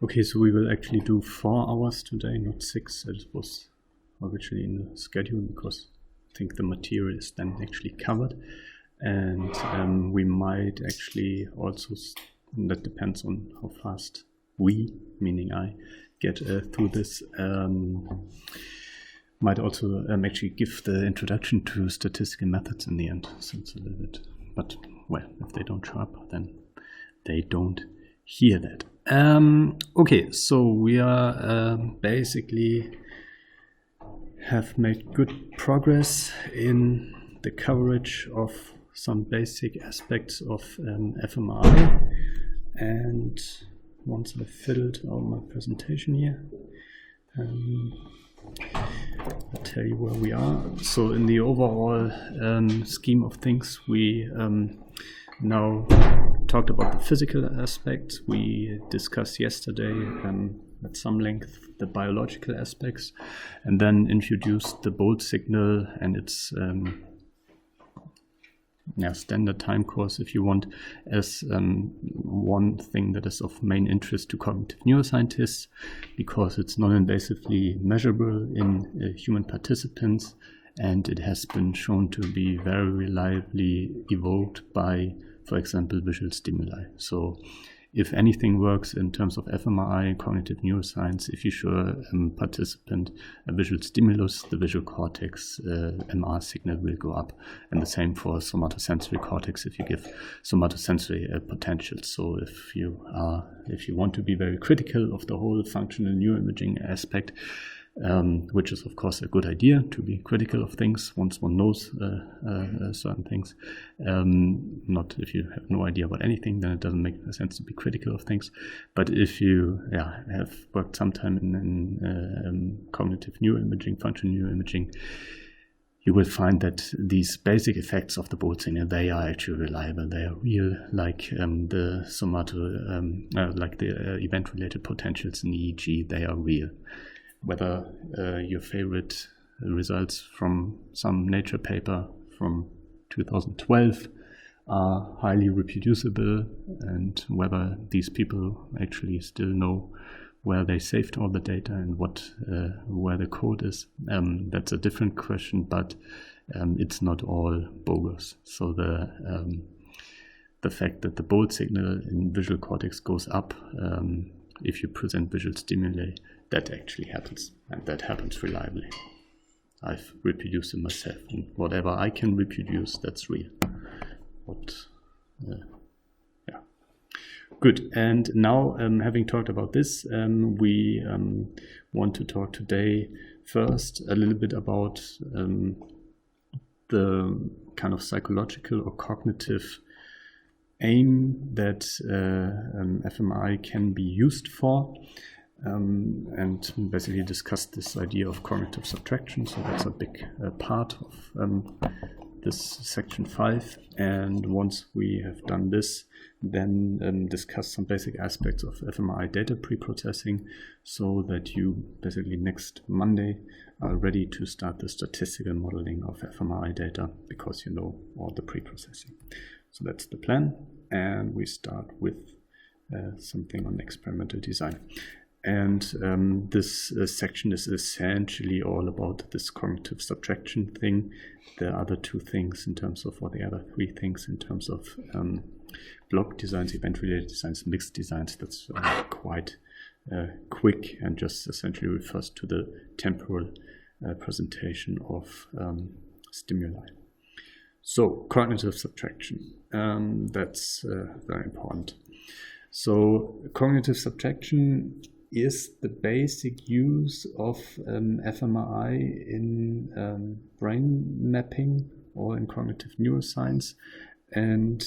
Okay, so we will actually do 4 hours today, not 6. It was originally in the schedule because I think the material is then actually covered. And we might actually also, that depends on how fast we, meaning I, get through this, might also actually give the introduction to statistical methods in the end. So it's a little bit, but well, if they don't show up, then they don't hear that. Okay, so we are basically have made good progress in the coverage of some basic aspects of fMRI, and once I've filled out my presentation here, I'll tell you where we are. So in the overall scheme of things, we now talked about the physical aspects. We discussed yesterday at some length the biological aspects, and then introduced the bolt signal and its standard time course, if you want, as one thing that is of main interest to cognitive neuroscientists, because it's non-invasively measurable in human participants, and it has been shown to be very reliably evoked by, for example, visual stimuli. So if anything works in terms of fMRI and cognitive neuroscience, if you show a participant a visual stimulus, the visual cortex MR signal will go up. And the same for somatosensory cortex if you give somatosensory potential. So if you want to be very critical of the whole functional neuroimaging aspect, which is of course a good idea to be critical of things once one knows certain things. Not if you have no idea about anything, then it doesn't make sense to be critical of things. But if you have worked sometime in cognitive neuroimaging, functional neuroimaging, you will find that these basic effects of the bolt signal, they are actually reliable. They are real, like the event-related potentials in EEG. They are real. Whether your favorite results from some Nature paper from 2012 are highly reproducible, and whether these people actually still know where they saved all the data and where the code is, that's a different question, but it's not all bogus. So the fact that the bolt signal in visual cortex goes up if you present visual stimuli, that actually happens, and that happens reliably. I've reproduced it myself, and whatever I can reproduce, that's real. Good. And now, having talked about this, we want to talk today first a little bit about the kind of psychological or cognitive aim that fMRI can be used for. And basically discuss this idea of cognitive subtraction. So that's a big part of this section 5. And once we have done this, then discuss some basic aspects of fMRI data pre-processing, so that you basically next Monday are ready to start the statistical modeling of fMRI data, because you know all the pre-processing. So that's the plan. And we start with something on experimental design. And this section is essentially all about this cognitive subtraction thing. The other 2 things in terms of, or the other 3 things in terms of block designs, event-related designs, mixed designs, that's quite quick and just essentially refers to the temporal presentation of stimuli. So cognitive subtraction, that's very important. So cognitive subtraction is the basic use of fMRI in brain mapping or in cognitive neuroscience, and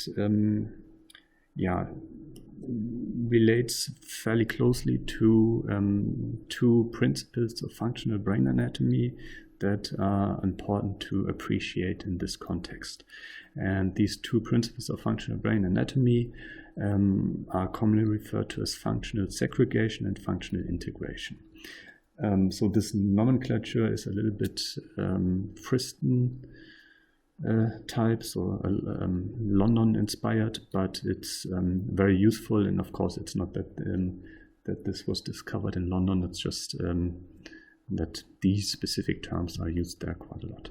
relates fairly closely to 2 principles of functional brain anatomy that are important to appreciate in this context. And these 2 principles of functional brain anatomy are commonly referred to as functional segregation and functional integration. So this nomenclature is a little bit Friston types or London inspired, but it's very useful, and of course it's not that that this was discovered in London. It's just that these specific terms are used there quite a lot.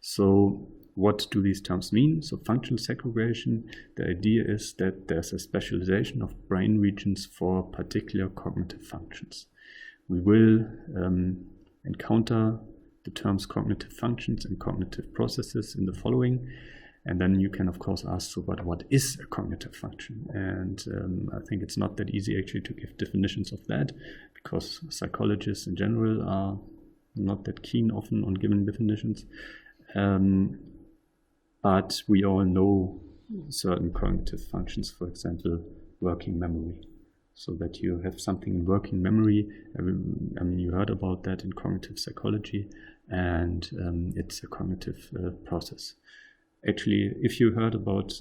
So what do these terms mean? So functional segregation, the idea is that there's a specialization of brain regions for particular cognitive functions. We will encounter the terms cognitive functions and cognitive processes in the following. And then you can, of course, ask, so what is a cognitive function? And I think it's not that easy actually to give definitions of that, because psychologists in general are not that keen often on giving definitions. But we all know certain cognitive functions, for example, working memory. So that you have something in working memory. I mean, you heard about that in cognitive psychology, and it's a cognitive process. Actually, if you heard about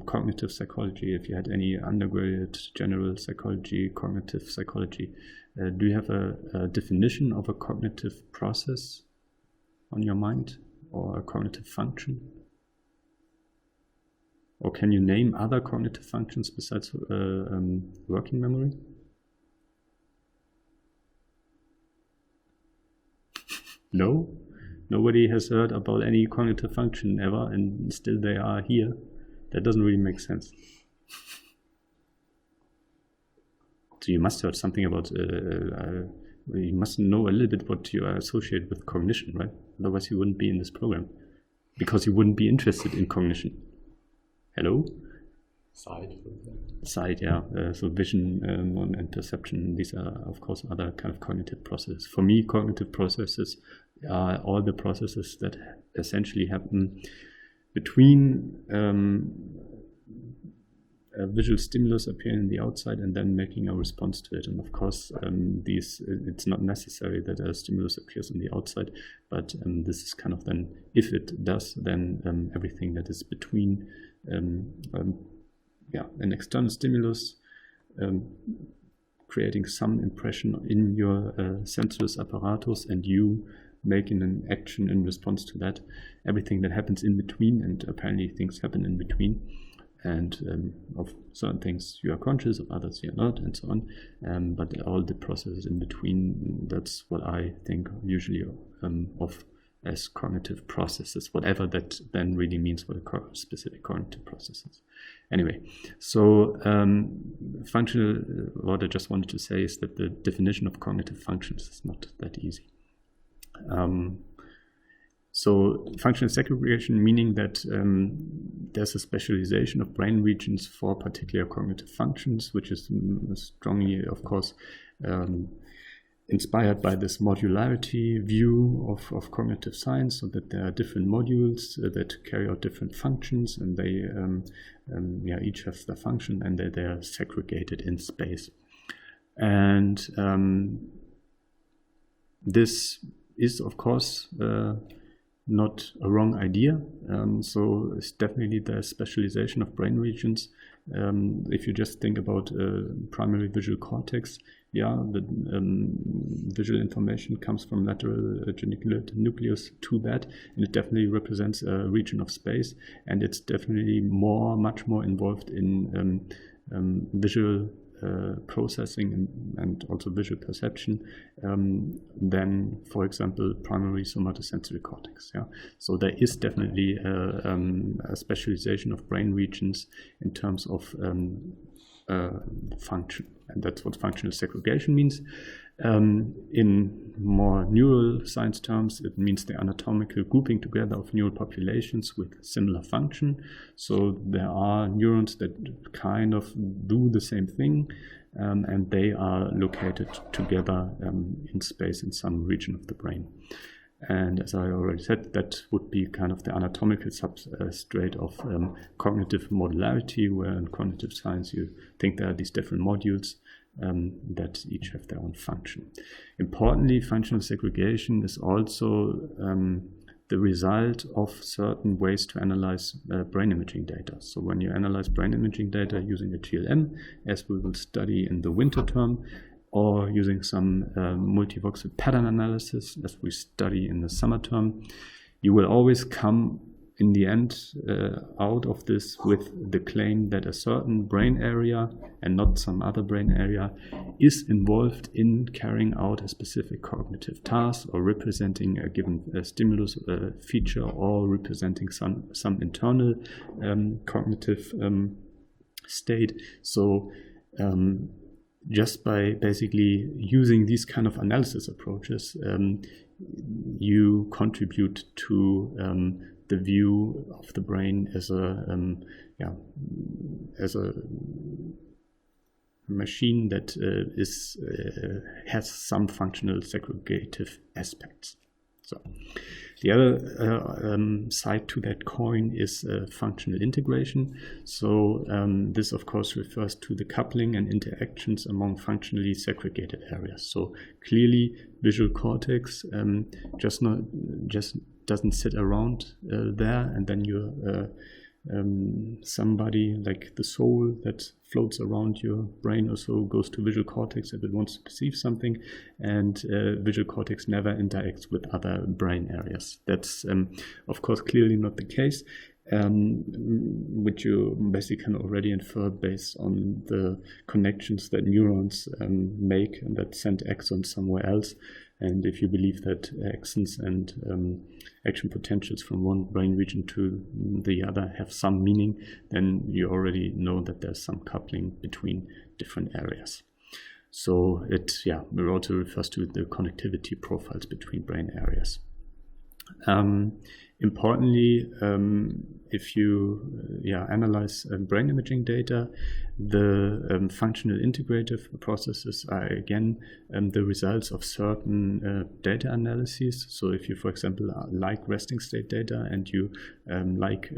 cognitive psychology, if you had any undergraduate general psychology, cognitive psychology, do you have a definition of a cognitive process on your mind, or a cognitive function? Or can you name other cognitive functions besides working memory? No? Nobody has heard about any cognitive function ever, and still they are here. That doesn't really make sense. So you must have heard something about, you must know a little bit what you are associated with cognition, right? Otherwise you wouldn't be in this program, because you wouldn't be interested in cognition. Hello? Sight. Sight, yeah. So vision and perception, these are, of course, other kind of cognitive processes. For me, cognitive processes are all the processes that essentially happen between a visual stimulus appearing in the outside and then making a response to it. And of course, it's not necessary that a stimulus appears on the outside, but this is kind of then, if it does, then everything that is between an external stimulus creating some impression in your sensuous apparatus and you making an action in response to that, everything that happens in between, and apparently things happen in between, and of certain things you are conscious, of others you are not, and so on, but all the processes in between, that's what I think usually of as cognitive processes, whatever that then really means for the specific cognitive processes. Anyway, so functional, what I just wanted to say is that the definition of cognitive functions is not that easy. So functional segregation, meaning that there's a specialization of brain regions for particular cognitive functions, which is strongly, of course, inspired by this modularity view of cognitive science, so that there are different modules that carry out different functions, and they each has their function, and they are segregated in space. And this is, of course, not a wrong idea. So it's definitely the specialization of brain regions. If you just think about primary visual cortex, the visual information comes from lateral geniculate nucleus to that, and it definitely represents a region of space, and it's definitely much more involved in visual processing and also visual perception than, for example, primary somatosensory cortex. So there is definitely a specialization of brain regions in terms of function, and that's what functional segregation means. In more neural science terms, it means the anatomical grouping together of neural populations with similar function. So there are neurons that kind of do the same thing, and they are located together in space in some region of the brain. And as I already said, that would be kind of the anatomical substrate of cognitive modularity, where in cognitive science you think there are these different modules that each have their own function. Importantly, functional segregation is also the result of certain ways to analyze brain imaging data. So when you analyze brain imaging data using a GLM, as we will study in the winter term, or using some multivoxel pattern analysis, as we study in the summer term, you will always come in the end out of this with the claim that a certain brain area and not some other brain area is involved in carrying out a specific cognitive task or representing a given stimulus feature or representing some internal cognitive state. So just by basically using these kind of analysis approaches, you contribute to the view of the brain as a machine that has some functional segregative aspects. So the other side to that coin is functional integration. So this, of course, refers to the coupling and interactions among functionally segregated areas. So clearly, visual cortex just doesn't sit around there, and then you're somebody like the soul that floats around your brain or so goes to visual cortex if it wants to perceive something, and visual cortex never interacts with other brain areas. That's of course clearly not the case, which you basically can already infer based on the connections that neurons make and that send axons somewhere else. And if you believe that axons and action potentials from one brain region to the other have some meaning, then you already know that there's some coupling between different areas. So it also refers to the connectivity profiles between brain areas. Importantly, if you analyze brain imaging data, the functional integrative processes are again the results of certain data analyses. So if you, for example, like resting state data and you like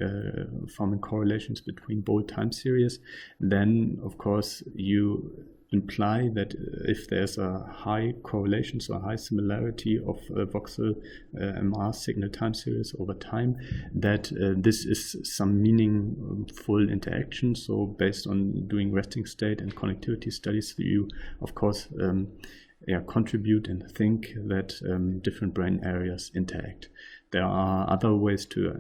forming correlations between bold time series, then of course you imply that if there's a high correlation, so a high similarity of voxel MR signal time series over time, that this is some meaningful interaction. So based on doing resting state and connectivity studies, you of course contribute and think that different brain areas interact. There are other ways to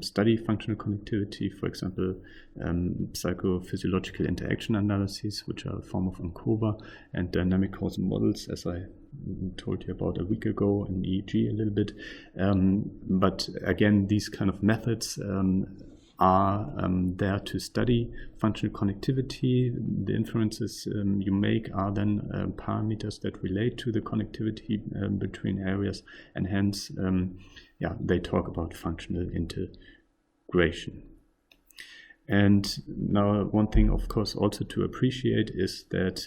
study functional connectivity, for example, psychophysiological interaction analyses, which are a form of ANCOVA, and dynamic causal models, as I told you about a week ago, in EEG a little bit. But again, these kind of methods are there to study functional connectivity. The inferences you make are then parameters that relate to the connectivity between areas, and hence they talk about functional integration. And now one thing, of course, also to appreciate is that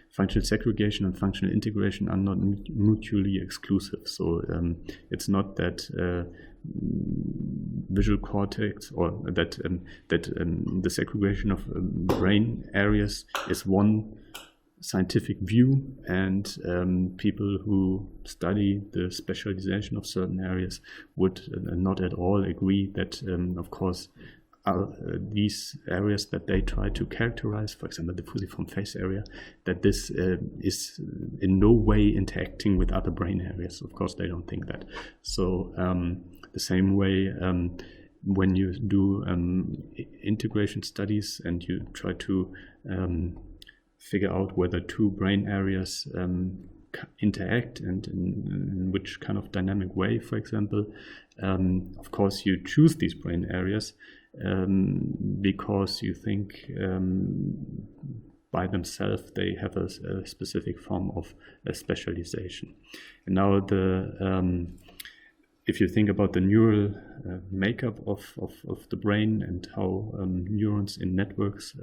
functional segregation and functional integration are not mutually exclusive. So it's not that visual cortex or that the segregation of brain areas is one scientific view, and people who study the specialization of certain areas would not at all agree that, of course, these areas that they try to characterize, for example, the fusiform face area, that this is in no way interacting with other brain areas. Of course, they don't think that. So the same way, when you do integration studies and you try to figure out whether two brain areas interact and in which kind of dynamic way, for example, of course, you choose these brain areas because you think by themselves they have a specific form of specialization. And now if you think about the neural makeup of the brain and how neurons in networks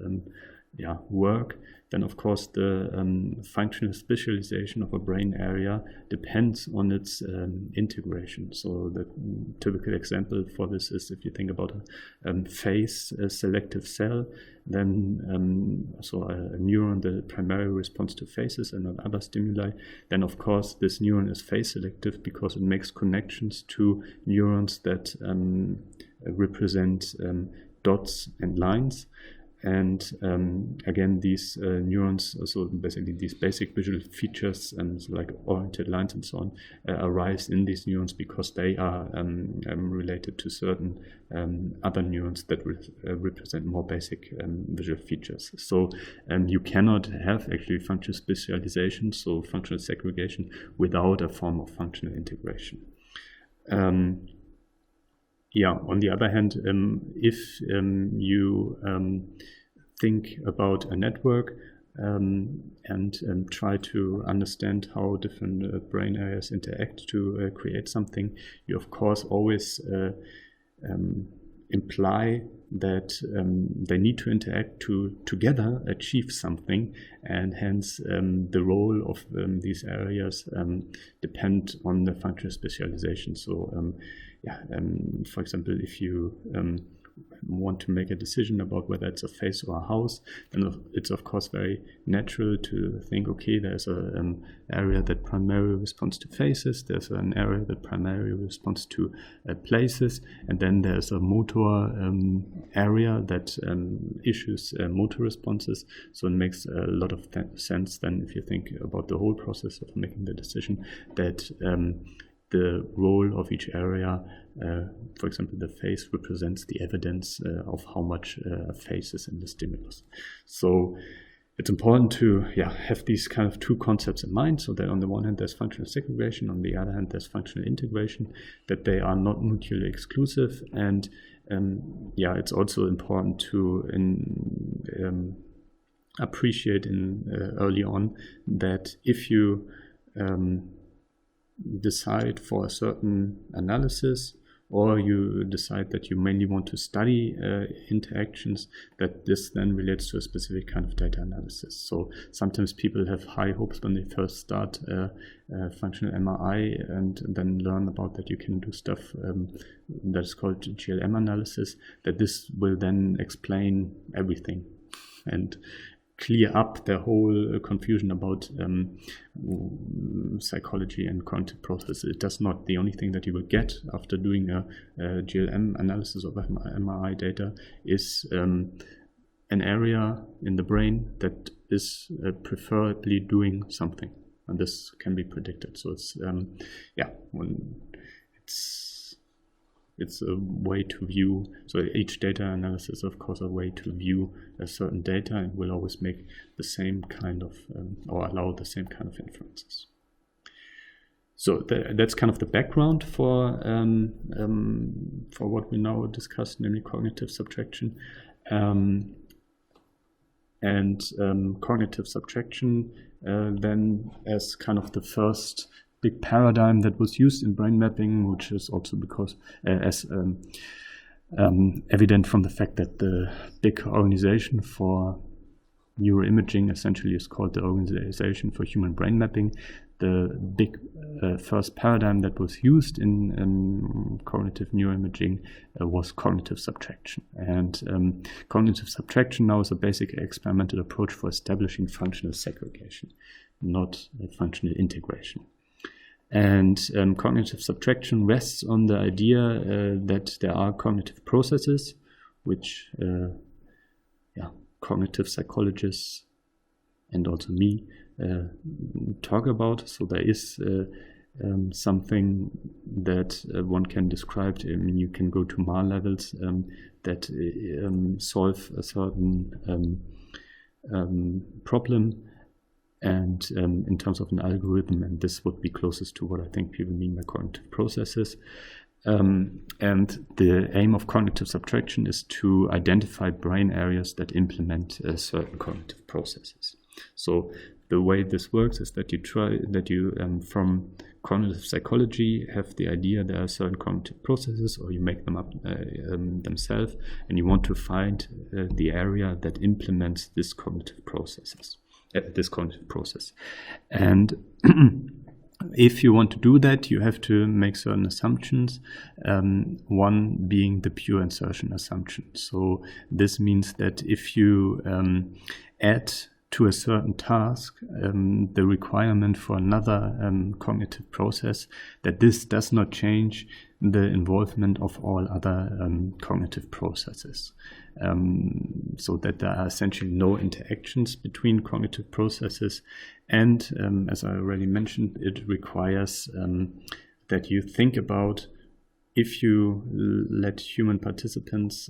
work, then of course the functional specialization of a brain area depends on its integration. So the typical example for this is if you think about a face selective cell, then so a neuron that primarily responds to faces and not other stimuli, then of course this neuron is face selective because it makes connections to neurons that represent dots and lines. And again, these neurons, so basically these basic visual features, so like oriented lines and so on, arise in these neurons because they are related to certain other neurons that represent more basic visual features. So you cannot have actually functional specialization, so functional segregation, without a form of functional integration. Yeah, on the other hand, if you think about a network and try to understand how different brain areas interact to create something, you of course always imply that they need to interact to together achieve something, and hence the role of these areas depend on the functional specialization. So for example, if you want to make a decision about whether it's a face or a house, then it's of course very natural to think, okay, there's an area that primarily responds to faces, there's an area that primarily responds to places, and then there's a motor area that issues motor responses. So it makes a lot of sense then, if you think about the whole process of making the decision, that the role of each area, for example, the face represents the evidence of how much a face is in the stimulus. So it's important to have these kind of two concepts in mind, so that on the one hand there's functional segregation, on the other hand there's functional integration, that they are not mutually exclusive. And it's also important to appreciate early on that if you decide for a certain analysis, or you decide that you mainly want to study interactions, that this then relates to a specific kind of data analysis. So sometimes people have high hopes when they first start functional MRI, and then learn about that you can do stuff that is called GLM analysis, that this will then explain everything and clear up the whole confusion about psychology and cognitive processes. It does not. The only thing that you will get after doing a GLM analysis of MRI data is an area in the brain that is preferably doing something, and this can be predicted. So it's a way to view. So each data analysis, of course, a way to view a certain data, and will always make the same kind of or allow the same kind of inferences. So that's kind of the background for what we now discussed, namely cognitive subtraction. Cognitive subtraction then as kind of the first big paradigm that was used in brain mapping, which is also because evident from the fact that the big organization for neuroimaging essentially is called the Organization for Human Brain Mapping. The big first paradigm that was used in cognitive neuroimaging was cognitive subtraction. And cognitive subtraction now is a basic experimental approach for establishing functional segregation, not functional integration. And cognitive subtraction rests on the idea that there are cognitive processes, which cognitive psychologists and also me talk about. So there is something that one can describe. I mean, you can go to MAR levels that solve a certain problem, and in terms of an algorithm, and this would be closest to what I think people mean by cognitive processes. And the aim of cognitive subtraction is to identify brain areas that implement certain cognitive processes. So the way this works is that you from cognitive psychology have the idea there are certain cognitive processes, or you make them up themselves, and you want to find the area that implements this cognitive process. And if you want to do that, you have to make certain assumptions, one being the pure insertion assumption. So this means that if you add to a certain task the requirement for another cognitive process, that this does not change the involvement of all other cognitive processes, so that there are essentially no interactions between cognitive processes. And as I already mentioned, it requires that you think about, if you let human participants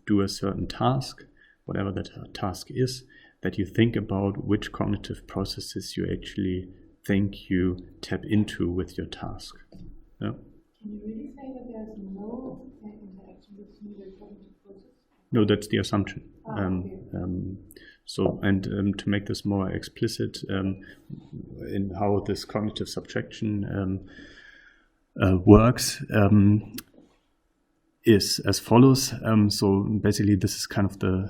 do a certain task, whatever that task is, that you think about which cognitive processes you actually think you tap into with your task. Yeah. Can you really say that there's no interaction between the cognitive process? No, that's the assumption. Okay. So, to make this more explicit in how this cognitive subtraction works, is as follows. So basically, this is kind of the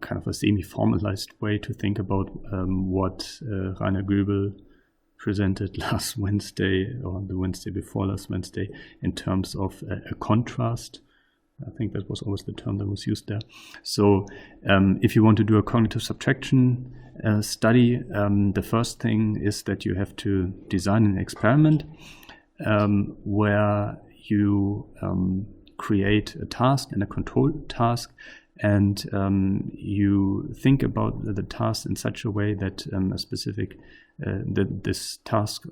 kind of a semi-formalized way to think about what Rainer Goebel presented last Wednesday, or the Wednesday before last Wednesday, in terms of a contrast. I think that was always the term that was used there. So if you want to do a cognitive subtraction study, the first thing is that you have to design an experiment where you create a task and a control task, and you think about the task in such a way that a specific that this task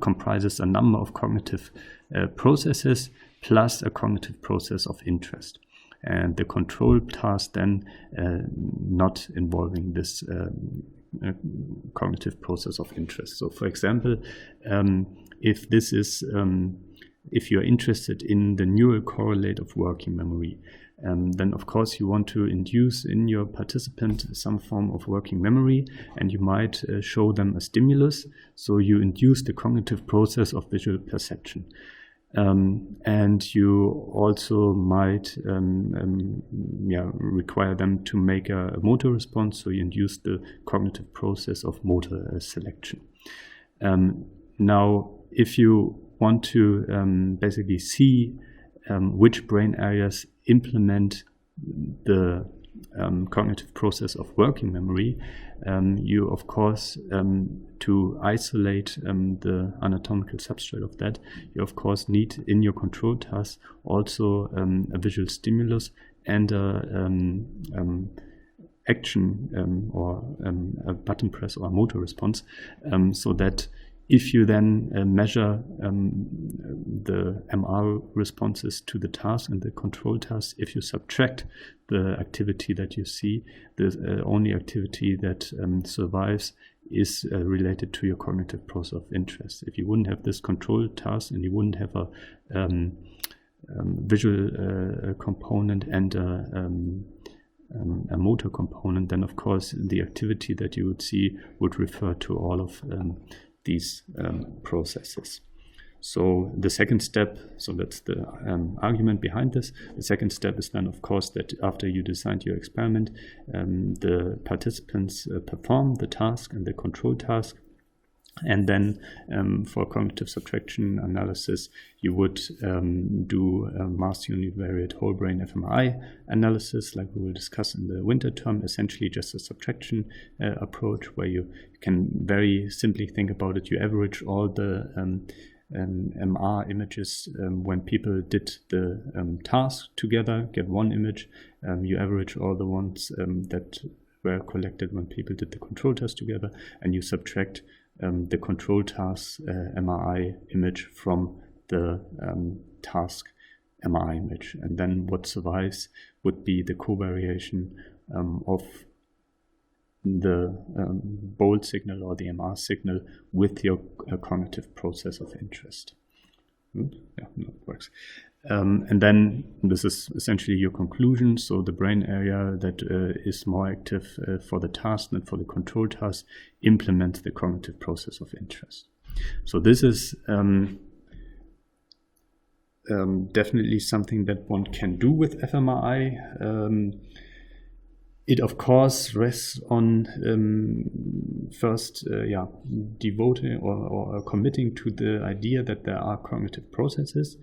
comprises a number of cognitive processes plus a cognitive process of interest, and the control task then not involving this cognitive process of interest. So, for example, if this is if you're interested in the neural correlate of working memory, then of course you want to induce in your participant some form of working memory, and you might show them a stimulus. So you induce the cognitive process of visual perception. And you also might require them to make a motor response, so you induce the cognitive process of motor selection. Now, if you want to basically see which brain areas implement the cognitive process of working memory, you of course, to isolate the anatomical substrate of that, you of course need in your control task also a visual stimulus and action or a button press or a motor response, so that if you then measure the MR responses to the task and the control task, if you subtract the activity that you see, the only activity that survives is related to your cognitive process of interest. If you wouldn't have this control task and you wouldn't have a visual component and a motor component, then of course the activity that you would see would refer to all of these processes. So the second step, so that's the argument behind this. The second step is then, of course, that after you designed your experiment, the participants perform the task and the control task. And then for cognitive subtraction analysis, you would do a mass univariate whole brain fMRI analysis, like we will discuss in the winter term, essentially just a subtraction approach where you can very simply think about it. You average all the MR images when people did the task together, get one image. You average all the ones that were collected when people did the control task together, and you subtract the control task MRI image from the task MRI image. And then what survives would be the covariation of the bold signal or the MR signal with your cognitive process of interest. Yeah, no, it works. And then this is essentially your conclusion. So the brain area that is more active for the task than for the control task implements the cognitive process of interest. So this is definitely something that one can do with fMRI. It of course rests on first devoting or committing to the idea that there are cognitive processes,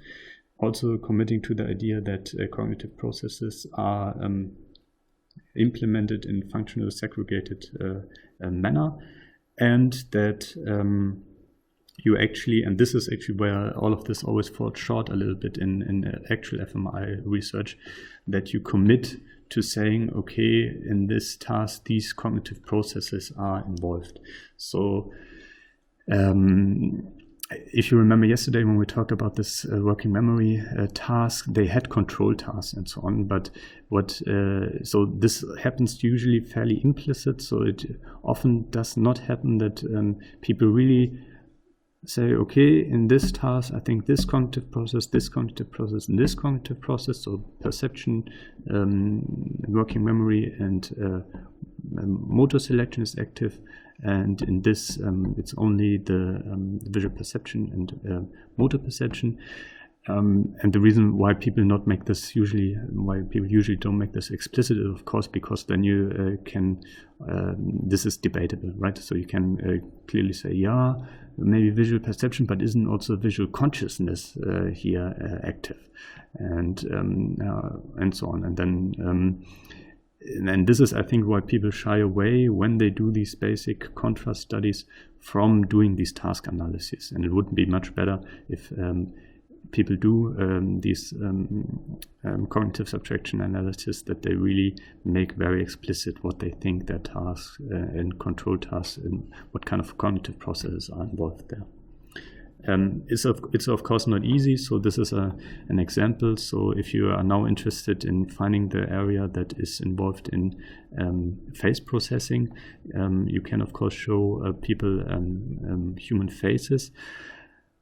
also committing to the idea that cognitive processes are implemented in functional segregated manner, and that you actually, and this is actually where all of this always falls short a little bit in actual fMRI research, that you commit to saying, okay, in this task, these cognitive processes are involved. So if you remember yesterday when we talked about this working memory task, they had control tasks and so on. But so this happens usually fairly implicit. So it often does not happen that people really say, okay, in this task, I think this cognitive process, and this cognitive process, so perception, working memory, and motor selection is active. And in this, it's only the visual perception and motor perception. And the reason why people don't make this explicit, of course, because then you can, this is debatable, right? So you can clearly say, yeah, maybe visual perception, but isn't also visual consciousness here active, and so on. And then, and this is, I think, why people shy away when they do these basic contrast studies from doing these task analyses. And it would be much better if people do these cognitive subtraction analysis, that they really make very explicit what they think their tasks and control tasks and what kind of cognitive processes are involved there. It's of course not easy, so this is an example. So if you are now interested in finding the area that is involved in face processing, you can of course show people human faces.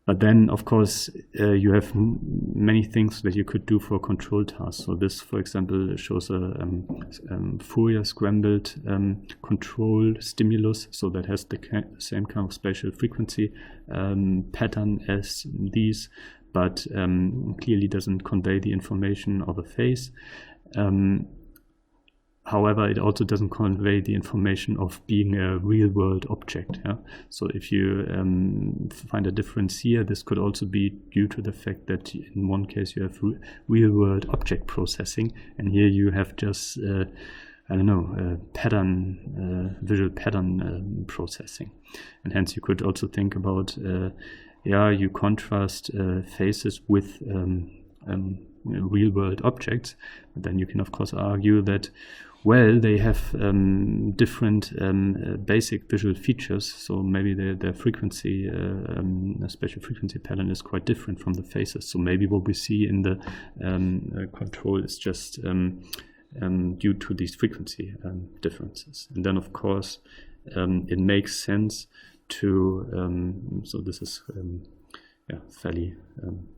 But then, of course, you have many things that you could do for control tasks. So this, for example, shows a Fourier scrambled control stimulus. So that has the same kind of spatial frequency pattern as these, but clearly doesn't convey the information of a face. However, it also doesn't convey the information of being a real-world object. Yeah? So if you find a difference here, this could also be due to the fact that in one case you have real-world object processing, and here you have just, pattern, visual pattern processing. And hence you could also think about, you contrast faces with real-world objects. But then you can, of course, argue that, well, they have different basic visual features, so maybe their frequency, spatial frequency pattern is quite different from the faces. So maybe what we see in the control is just due to these frequency differences. And then, of course, it makes sense to, so this is fairly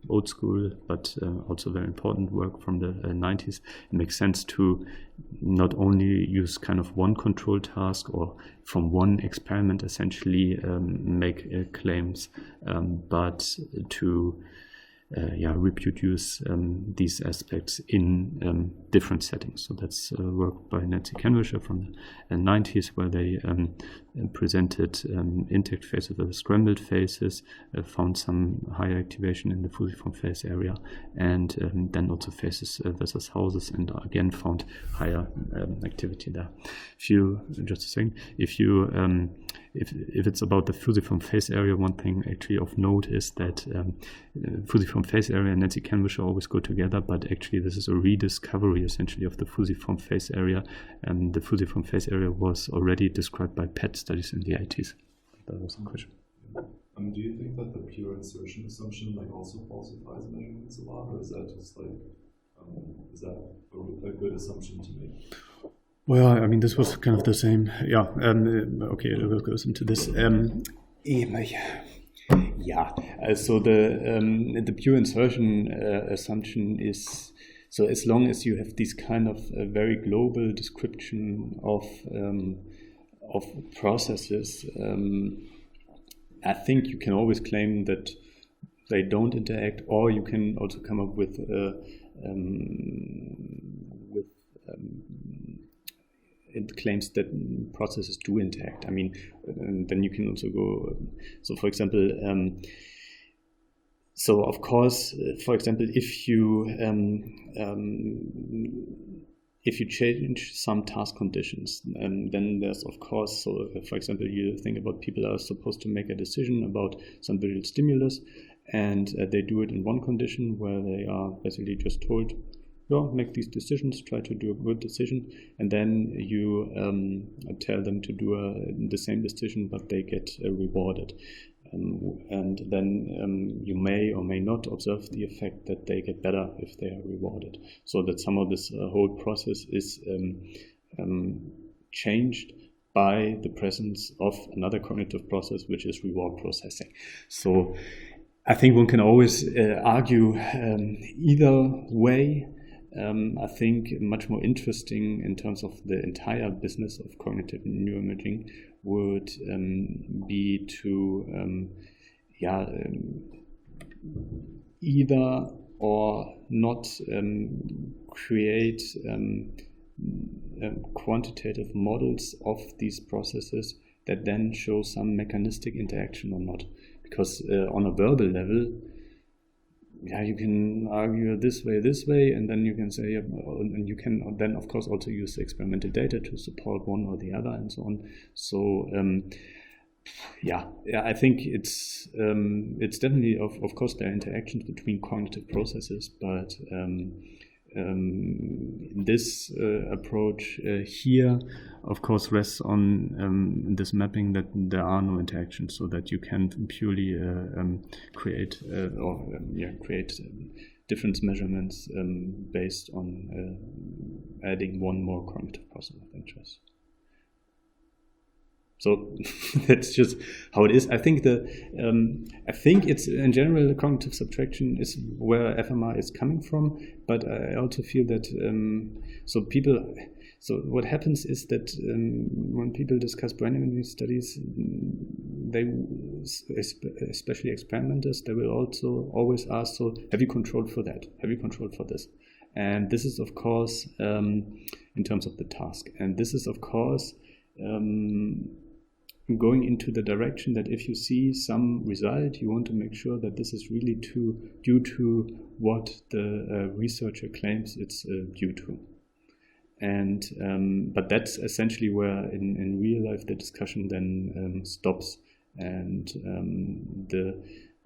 old school, but also very important work from the 90s. It makes sense to not only use kind of one control task or from one experiment essentially make claims, but to reproduce these aspects in different settings. So that's work by Nancy Kenwisher from the 90s, where they presented intact faces with scrambled faces, found some higher activation in the fusiform face area, and then also faces versus houses, and again found higher activity there. If it's about the fusiform face area, one thing actually of note is that fusiform face area and Nancy Kenwisher always go together, but actually this is a rediscovery essentially of the fusiform face area, and the fusiform face area was already described by PET studies in the 80s. That was the question. Do you think that the pure insertion assumption also falsifies measurements a lot, or is that just is that a good assumption to make? Well, I mean, this was kind of the same. Yeah. Okay, let's go into this. So the pure insertion assumption is, so as long as you have this kind of very global description of processes, I think you can always claim that they don't interact, or you can also come up with it claims that processes do interact. I mean, then you can also go. So, for example, if you if you change some task conditions, then there's of course, so for example, you think about people are supposed to make a decision about some visual stimulus, and they do it in one condition where they are basically just told, make these decisions, try to do a good decision, and then you tell them to do the same decision, but they get rewarded. And then you may or may not observe the effect that they get better if they are rewarded. So that some of this whole process is changed by the presence of another cognitive process, which is reward processing. So I think one can always argue either way. I think much more interesting in terms of the entire business of cognitive neuroimaging would be to either or not create quantitative models of these processes that then show some mechanistic interaction or not. Because on a verbal level, you can argue this way, and then you can say, and you can then of course also use experimental data to support one or the other, and so on. So I think it's definitely of course there are interactions between cognitive processes, but this approach here of course rests on this mapping that there are no interactions, so that you can purely create difference measurements based on adding one more cognitive process of interest. So that's just how it is. I think it's in general the cognitive subtraction is where fMRI is coming from, but I also feel that so what happens is that when people discuss brain imaging studies, they, especially experimenters, they will also always ask, so have you controlled for that? Have you controlled for this? And this is of course in terms of the task, and this is of course going into the direction that if you see some result, you want to make sure that this is really due to what the researcher claims it's due to. And but that's essentially where in real life the discussion then stops, and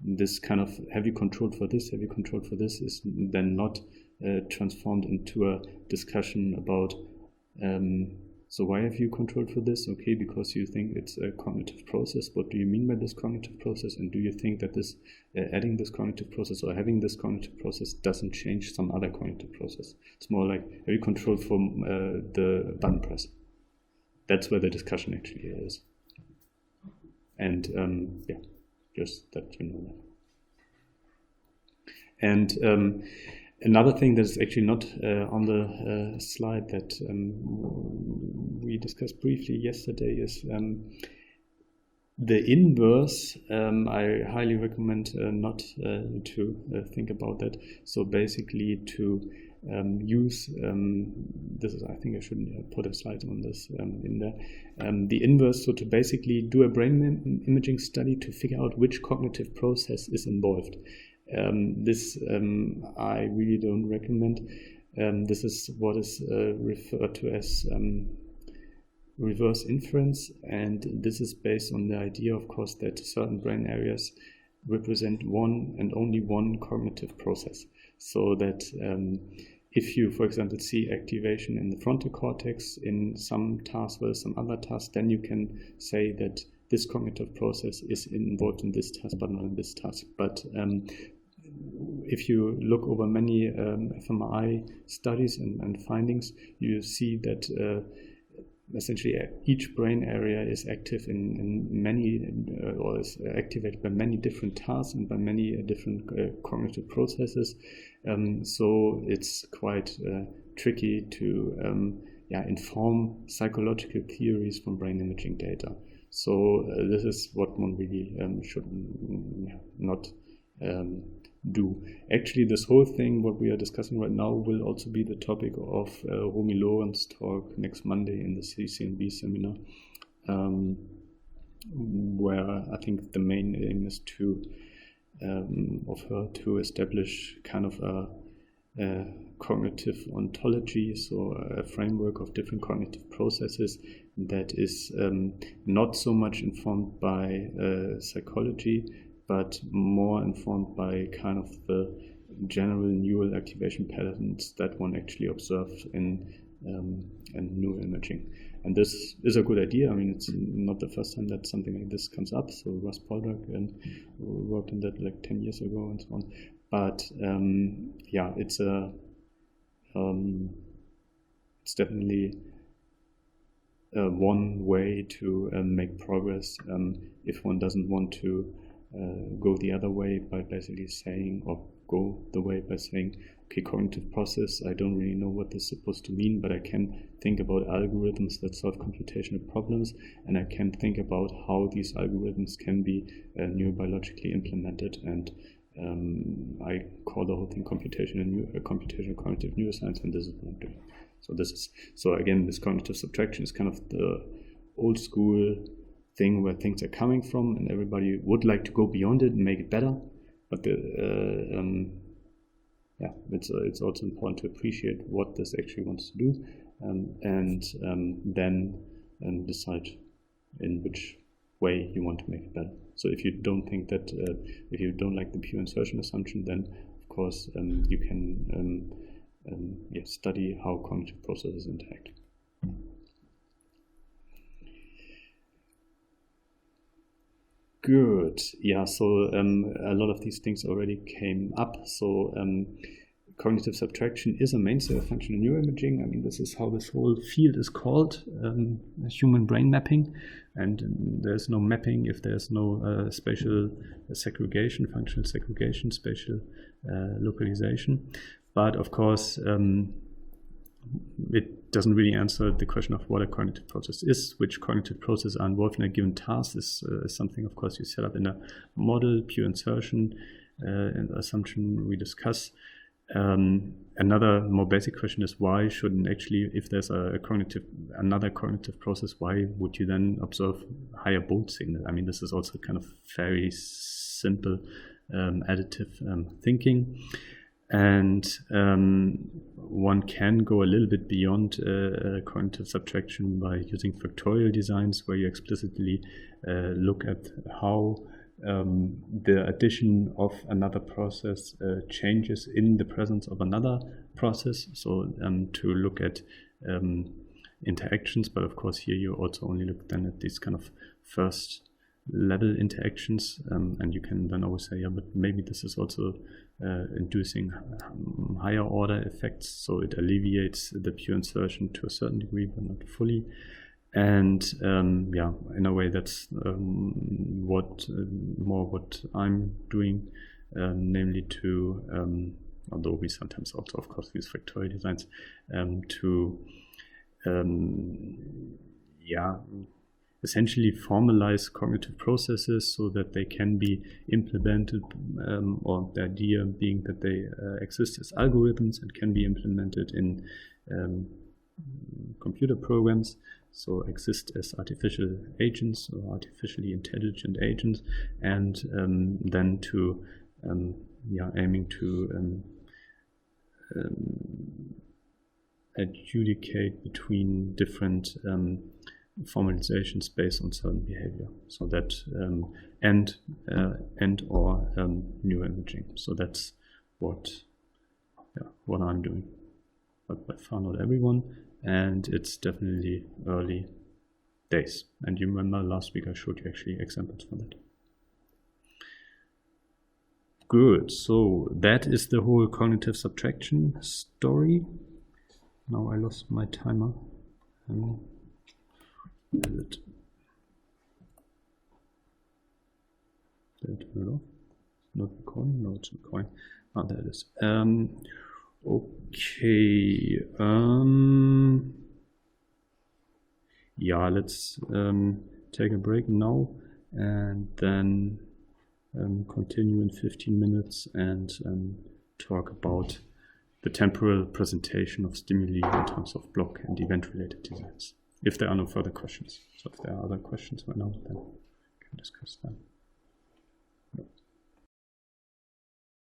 this kind of have you controlled for this is then not transformed into a discussion about so why have you controlled for this? Okay, because you think it's a cognitive process. What do you mean by this cognitive process? And do you think that this adding this cognitive process or having this cognitive process doesn't change some other cognitive process? It's more like, have you controlled for the button press? That's where the discussion actually is. And just that you know that. And another thing that is actually not on the slide that we discussed briefly yesterday is the inverse. I highly recommend not to think about that. So basically to use, this is, I think I shouldn't put a slide on this in there, the inverse, so to basically do a brain imaging study to figure out which cognitive process is involved. This I really don't recommend. This is what is referred to as reverse inference, and this is based on the idea, of course, that certain brain areas represent one and only one cognitive process. So that if you, for example, see activation in the frontal cortex in some task versus some other task, then you can say that this cognitive process is involved in this task, but not in this task. But if you look over many fMRI studies and findings, you see that essentially each brain area is active in many, or is activated by many different tasks and by many different cognitive processes. So it's quite tricky to inform psychological theories from brain imaging data. So this is what one really should not do. Actually, this whole thing, what we are discussing right now, will also be the topic of Romy Loren's talk next Monday in the CCNB seminar, where I think the main aim is to of her to establish kind of a cognitive ontology, so a framework of different cognitive processes that is not so much informed by psychology, but more informed by kind of the general neural activation patterns that one actually observes in neuroimaging. And this is a good idea. I mean, it's not the first time that something like this comes up. So Russ Poldrack worked on that like 10 years ago and so on. But yeah, it's definitely one way to make progress if one doesn't want to go the other way by basically saying, or go the way by saying, okay, cognitive process, I don't really know what this is supposed to mean, but I can think about algorithms that solve computational problems, and I can think about how these algorithms can be neurobiologically implemented, and I call the whole thing computational cognitive neuroscience, and this is what I'm doing. So again, this cognitive subtraction is kind of the old school thing where things are coming from, and everybody would like to go beyond it and make it better. But it's also important to appreciate what this actually wants to do, and then decide in which way you want to make it better. So if you don't think that, if you don't like the pure insertion assumption, then of course you can study how cognitive processes interact. Good. Yeah, so a lot of these things already came up. So cognitive subtraction is a mainstay of functional neuroimaging. I mean, this is how this whole field is called, human brain mapping. And there's no mapping if there's no spatial segregation, functional segregation, spatial localization. But of course, it doesn't really answer the question of what a cognitive process is, which cognitive processes are involved in a given task. This is something, of course, you set up in a model, pure insertion, and assumption we discuss. Another more basic question is, why shouldn't actually, if there's another cognitive process, why would you then observe higher bold signal? I mean, this is also kind of very simple additive thinking. And one can go a little bit beyond cognitive subtraction by using factorial designs, where you explicitly look at how the addition of another process changes in the presence of another process. So to look at interactions, but of course here you also only look then at these kind of first level interactions, and you can then always say, yeah, but maybe this is also inducing higher order effects, so it alleviates the pure insertion to a certain degree, but not fully. And in a way, that's what I'm doing, namely to, although we sometimes also, of course, use factorial designs to essentially formalize cognitive processes so that they can be implemented, or the idea being that they exist as algorithms and can be implemented in computer programs, so exist as artificial agents or artificially intelligent agents, and then to aiming to adjudicate between different formalizations based on certain behavior, so that and or neuroimaging. So that's what I'm doing, but by far not everyone, and it's definitely early days. And you remember last week I showed you actually examples for that. Good. So that is the whole cognitive subtraction story. Now I lost my timer. Did it turn it off? Not recording? No, it's recording. Ah, there it is. Okay. Let's take a break now and then continue in 15 minutes and talk about the temporal presentation of stimuli in terms of block and event-related designs. If there are no further questions. So if there are other questions right now, then we can discuss them. No.